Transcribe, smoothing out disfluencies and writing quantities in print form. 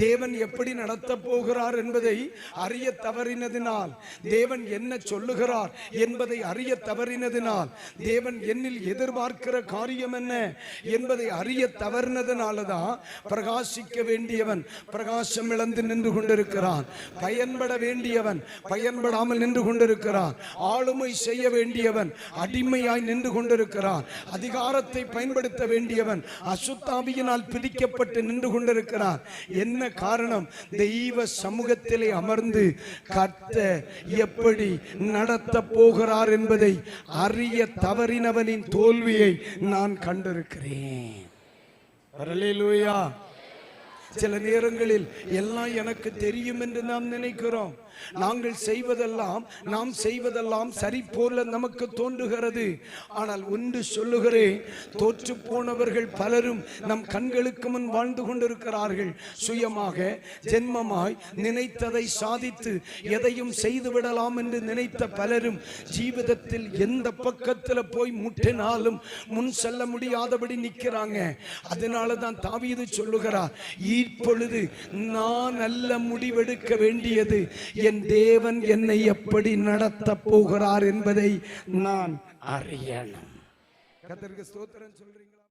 தேவன் எப்படி நடத்த போகிறார் என்பதை அறிய தவறினதினால், தேவன் என்ன சொல்லுகிறார் என்பதை அறிய தவறினதினால், தேவன் என்னில் எதிர்பார்க்கிற காரியம் என்ன என்பதை அறிய தவறினதினாலதான் பிரகாசிக்க வேண்டியவன் பிரகாசம் இழந்து நின்று கொண்டிருக்கிறான். பயன்பட வேண்டியவன் பயன்படாமல் நின்று கொண்டிருக்கிறான். ஆளுமை செய்ய வேண்டியவன் அடிமையாய் நின்று கொண்டிருக்கிறான். அதிகாரத்தை பயன்படுத்த வேண்டியவன் அசுத்தாவியினால் பிடிக்கப்பட்டு நின்று கொண்டிருக்கிறான். என்ன காரணம்? தெய்வ சமூகத்திலே அமர்ந்து கர்த்தர் எப்படி நடத்த போகிறார் என்பதை அறிய தவறினவனின் தோல்வியை நான் கண்டிருக்கிறேன். அல்லேலூயா. சில நேரங்களில் எல்லாம் எனக்கு தெரியும் என்று நாம் நினைக்கிறோம். நாங்கள் செய்வதெல்லாம் நாம் செய்வதெல்லாம் சரி போல நமக்கு தோன்றுகிறது. ஆனால் ஒன்று சொல்லுகிறேன், தோற்று போனவர்கள் பலரும் நம் கண்களுக்கு முன் வாழ்ந்து கொண்டிருக்கிறார்கள். சுயமாக ஜென்மமாய் நினைத்ததை சாதித்து எதையும் செய்து விடலாம் என்று நினைத்த பலரும் ஜீவிதத்தில் எந்த பக்கத்தில் போய் முட்டினாலும் முன் செல்ல முடியாதபடி நிற்கிறாங்க. அதனால தான் தாவீது சொல்லுகிறார், இப்பொழுது நான் நல்ல முடிவெடுக்க வேண்டியது என் தேவன் என்னை எப்படி நடத்த போகிறார் என்பதை நான் அறியணும். கர்த்தருக்கு ஸ்தோத்திரம் சொல்றீங்க.